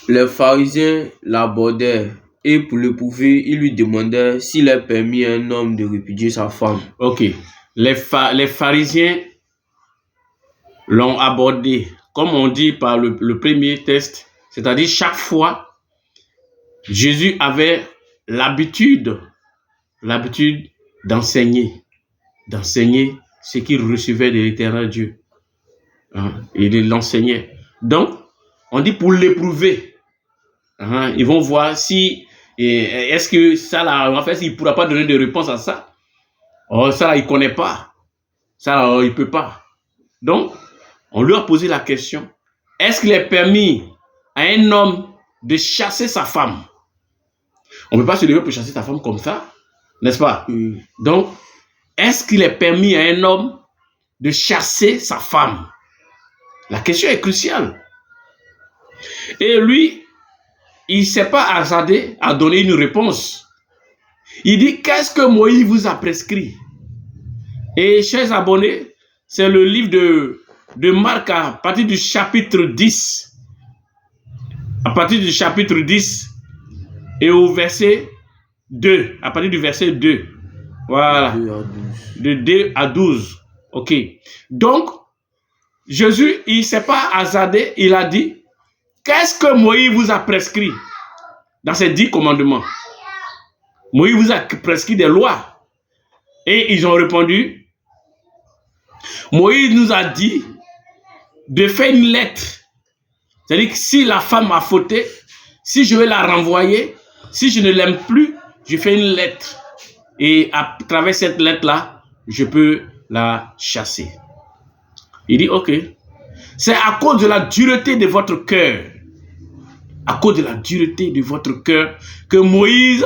Les pharisiens l'abordaient et pour le prouver, ils lui demandaient s'il est permis à un homme de répudier sa femme. Ok. Les pharisiens l'ont abordé, comme on dit par le premier texte, c'est-à-dire chaque fois, Jésus avait l'habitude d'enseigner ce qu'il recevait de l'éternel Dieu. Il l'enseignait. Donc, on dit pour l'éprouver. Ils vont voir si, est-ce que ça là, en fait, il ne pourra pas donner de réponse à ça. Oh, ça là, il ne connaît pas. Ça là, il ne peut pas. Donc, on lui a posé la question, est-ce qu'il est permis à un homme de chasser sa femme? On ne peut pas se lever pour chasser sa femme comme ça, n'est-ce pas? Donc, est-ce qu'il est permis à un homme de chasser sa femme? La question est cruciale. Et lui, il ne s'est pas hasardé à donner une réponse. Il dit, qu'est-ce que Moïse vous a prescrit? Et chers abonnés, c'est le livre de Marc à partir du chapitre 10. À partir du chapitre 10 et au verset 2. À partir du verset 2. Voilà. De 2 à 12. Ok. Donc, Jésus, il ne s'est pas hasardé, il a dit, qu'est-ce que Moïse vous a prescrit dans ces 10 commandements? Moïse vous a prescrit des lois. Et ils ont répondu, Moïse nous a dit de faire une lettre. C'est-à-dire que si la femme a fauté, si je vais la renvoyer, si je ne l'aime plus, je fais une lettre. Et à travers cette lettre-là, je peux la chasser. Il dit, ok, c'est à cause de la dureté de votre cœur, à cause de la dureté de votre cœur, que Moïse,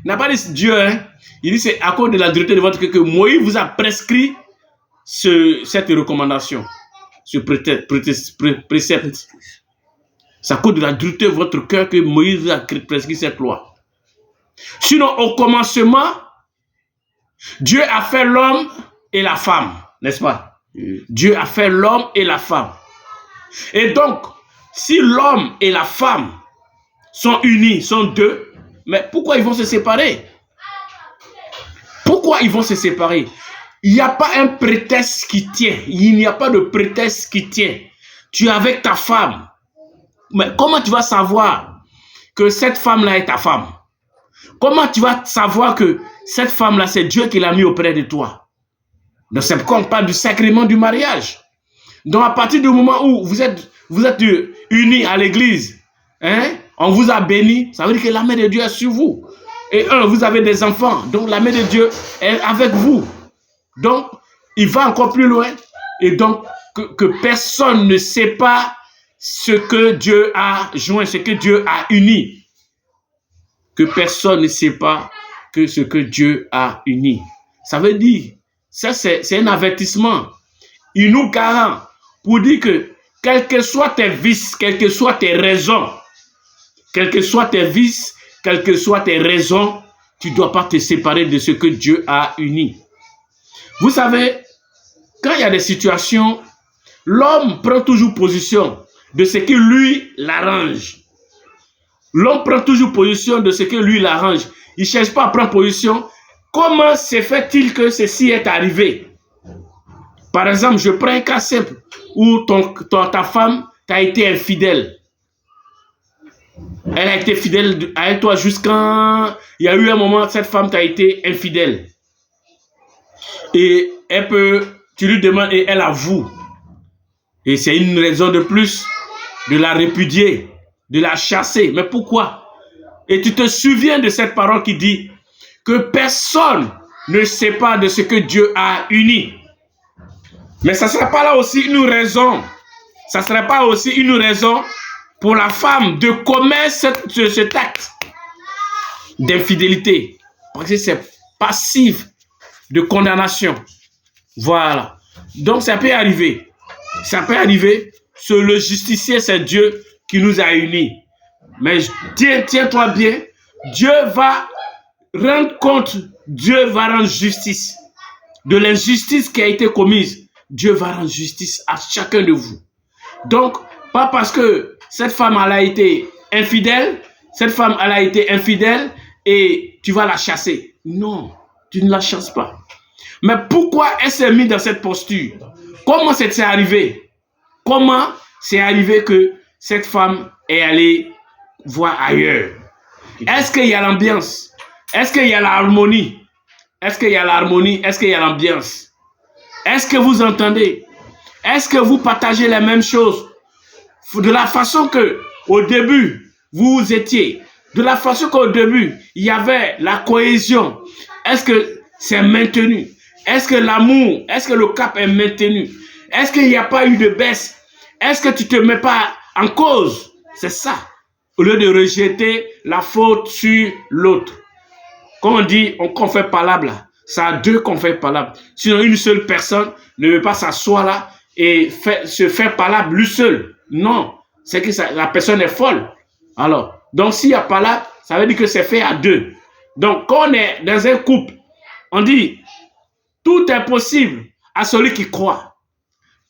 il n'a pas dit Dieu, hein? Il dit c'est à cause de la dureté de votre cœur que Moïse vous a prescrit cette recommandation, ce précepte. C'est à cause de la dureté de votre cœur que Moïse vous a prescrit cette loi. Sinon, au commencement, Dieu a fait l'homme et la femme, n'est-ce pas? Dieu a fait l'homme et la femme. Et donc, si l'homme et la femme sont unis, sont deux, mais pourquoi ils vont se séparer? Pourquoi ils vont se séparer? Il n'y a pas un prétexte qui tient. Il n'y a pas de prétexte qui tient. Tu es avec ta femme. Mais comment tu vas savoir que cette femme-là est ta femme? Comment tu vas savoir que cette femme-là, c'est Dieu qui l'a mis auprès de toi? Donc, c'est pourquoi on parle du sacrement du mariage. Donc, à partir du moment où vous êtes unis à l'église, hein, on vous a béni, ça veut dire que la main de Dieu est sur vous. Et vous avez des enfants, donc la main de Dieu est avec vous. Donc, il va encore plus loin. Et donc, que personne ne sait pas ce que Dieu a joint, ce que Dieu a uni. Que personne ne sait pas que ce que Dieu a uni. Ça veut dire, ça c'est un avertissement. Il nous garant pour dire que, quels que soient tes vices, quelles que soient tes raisons, quels que soient tes vices, quelles que soient tes raisons, tu ne dois pas te séparer de ce que Dieu a uni. Vous savez, quand il y a des situations, l'homme prend toujours position de ce qui lui l'arrange. L'homme prend toujours position de ce que lui l'arrange. Il ne cherche pas à prendre position. Comment se fait-il que ceci est arrivé? Par exemple, je prends un cas simple où ta femme t'a été infidèle. Elle a été fidèle avec toi jusqu'à... Il y a eu un moment où cette femme t'a été infidèle. Et tu lui demandes et elle avoue. Et c'est une raison de plus de la répudier, de la chasser. Mais pourquoi? Et tu te souviens de cette parole qui dit que personne ne sait pas de ce que Dieu a uni. Mais ça ne serait pas là aussi une raison. Ça ne serait pas aussi une raison pour la femme de commettre cet acte d'infidélité. Parce que c'est passif de condamnation. Voilà. Donc ça peut arriver. Ça peut arriver. Le justicier, c'est Dieu qui nous a unis. Mais tiens-toi bien. Dieu va rendre compte. Dieu va rendre justice. De l'injustice qui a été commise. Dieu va rendre justice à chacun de vous. Donc, pas parce que cette femme elle a été infidèle, cette femme, elle a été infidèle et tu vas la chasser. Non, tu ne la chasses pas. Mais pourquoi elle s'est mise dans cette posture? Comment c'est arrivé? Comment c'est arrivé que cette femme est allée voir ailleurs? Est-ce qu'il y a l'ambiance? Est-ce qu'il y a l'harmonie? Est-ce qu'il y a l'harmonie? Est-ce qu'il y a l'ambiance? Est-ce que vous entendez? Est-ce que vous partagez les mêmes choses? De la façon que au début, vous étiez, de la façon qu'au début, il y avait la cohésion. Est-ce que c'est maintenu? Est-ce que l'amour, est-ce que le cap est maintenu? Est-ce qu'il n'y a pas eu de baisse? Est-ce que tu ne te mets pas en cause? C'est ça. Au lieu de rejeter la faute sur l'autre. Comme on dit, on fait palabre là. C'est à deux qu'on fait palabre. Sinon, une seule personne ne veut pas s'asseoir là et se faire palabre lui seul. Non. C'est que la personne est folle. Alors, donc s'il y a palabre, ça veut dire que c'est fait à deux. Donc, quand on est dans un couple, on dit, tout est possible à celui qui croit.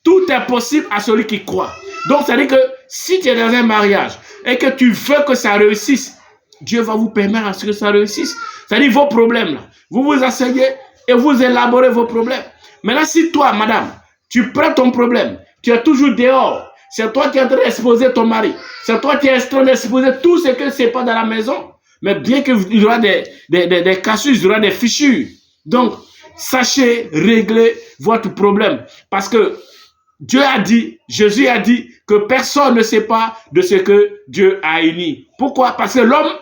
Tout est possible à celui qui croit. Donc, ça veut dire que si tu es dans un mariage et que tu veux que ça réussisse, Dieu va vous permettre à ce que ça réussisse. C'est-à-dire vos problèmes, là. Vous vous asseyez et vous élaborez vos problèmes. Maintenant, si toi, madame, tu prends ton problème, tu es toujours dehors, c'est toi qui es en train d'exposer ton mari, c'est toi qui es en train d'exposer tout ce que c'est pas dans la maison, mais bien qu'il y aura des cassures, il y aura des fichures. Donc, sachez régler votre problème. Parce que Dieu a dit, Jésus a dit que personne ne sait pas de ce que Dieu a uni. Pourquoi? Parce que l'homme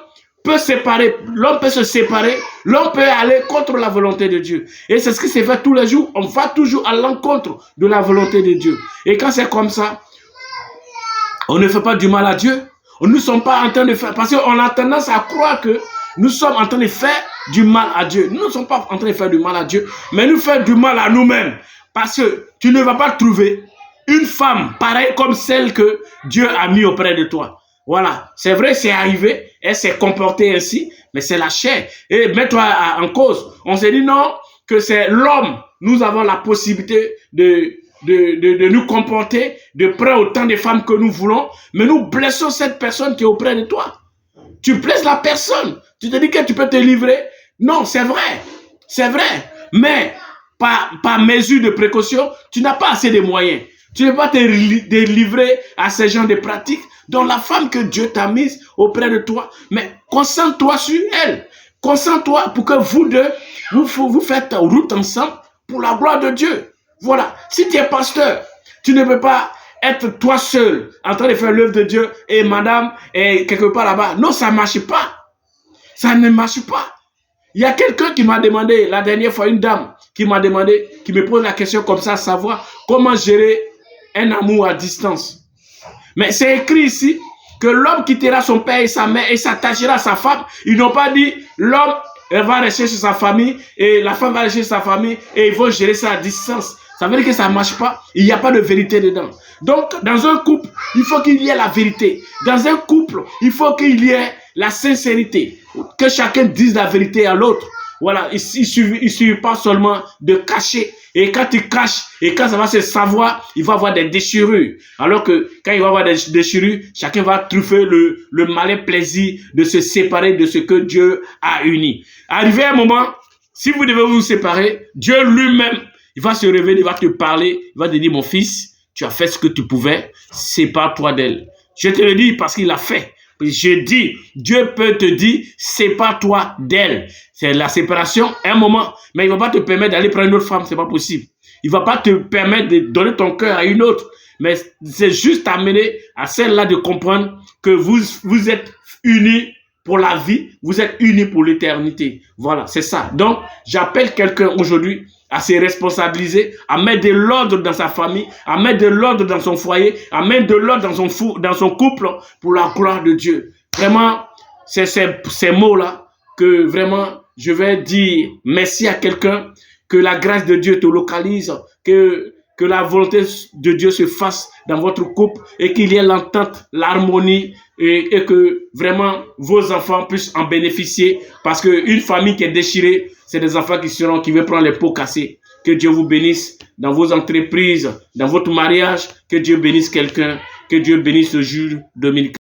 peut se séparer, l'homme peut aller contre la volonté de Dieu. Et c'est ce qui se fait tous les jours. On va toujours à l'encontre de la volonté de Dieu. Et quand c'est comme ça, on ne fait pas du mal à Dieu. Nous ne sommes pas en train de faire, parce qu'on a tendance à croire que nous sommes en train de faire du mal à Dieu. Nous ne sommes pas en train de faire du mal à Dieu, mais nous faisons du mal à nous-mêmes. Parce que tu ne vas pas trouver une femme pareille comme celle que Dieu a mis auprès de toi. Voilà, c'est vrai, c'est arrivé, elle s'est comportée ainsi, mais c'est la chair. Et mets-toi en cause. On s'est dit non, que c'est l'homme. Nous avons la possibilité de nous comporter, de prendre autant de femmes que nous voulons, mais nous blessons cette personne qui est auprès de toi. Tu blesses la personne. Tu te dis que tu peux te livrer. Non, c'est vrai, mais par mesure de précaution, tu n'as pas assez de moyens. Tu ne peux pas te livrer à ces gens de pratiques. Donc la femme que Dieu t'a mise auprès de toi, mais concentre-toi sur elle. Concentre-toi pour que vous deux, vous faites route ensemble pour la gloire de Dieu. Voilà. Si tu es pasteur, tu ne peux pas être toi seul en train de faire l'œuvre de Dieu et madame est quelque part là-bas. Non, ça ne marche pas. Ça ne marche pas. Il y a quelqu'un qui m'a demandé, la dernière fois, une dame qui m'a demandé, qui me pose la question comme ça, savoir comment gérer un amour à distance. Mais c'est écrit ici que l'homme quittera son père et sa mère et s'attachera à sa femme. Ils n'ont pas dit l'homme va rester chez sa famille et la femme va rester chez sa famille et ils vont gérer ça à distance. Ça veut dire que ça ne marche pas. Il n'y a pas de vérité dedans. Donc, dans un couple, il faut qu'il y ait la vérité. Dans un couple, il faut qu'il y ait la sincérité. Que chacun dise la vérité à l'autre. Voilà, il suffit pas seulement de cacher. Et quand tu caches, et quand ça va se savoir, il va y avoir des déchirures. Alors que quand il va y avoir des déchirures, chacun va truffer le malin plaisir de se séparer de ce que Dieu a uni. Arrivé un moment, si vous devez vous séparer, Dieu lui-même, il va se révéler, il va te parler, il va te dire, mon fils, tu as fait ce que tu pouvais, sépare-toi d'elle. Je te le dis parce qu'il l'a fait. Je dis, Dieu peut te dire, sépare-toi d'elle. C'est la séparation, un moment, mais il ne va pas te permettre d'aller prendre une autre femme, c'est pas possible. Il ne va pas te permettre de donner ton cœur à une autre, mais c'est juste amener à celle-là de comprendre que vous êtes unis pour la vie, vous êtes unis pour l'éternité. Voilà, c'est ça. Donc, j'appelle quelqu'un aujourd'hui à se responsabiliser, à mettre de l'ordre dans sa famille, à mettre de l'ordre dans son foyer, à mettre de l'ordre dans son couple pour la gloire de Dieu. Vraiment, c'est ces mots-là que vraiment je vais dire merci à quelqu'un, que la grâce de Dieu te localise, que la volonté de Dieu se fasse dans votre couple et qu'il y ait l'entente, l'harmonie et que vraiment vos enfants puissent en bénéficier parce qu'une famille qui est déchirée, c'est des enfants qui veulent prendre les pots cassés. Que Dieu vous bénisse dans vos entreprises, dans votre mariage, que Dieu bénisse quelqu'un, que Dieu bénisse ce jour 2004.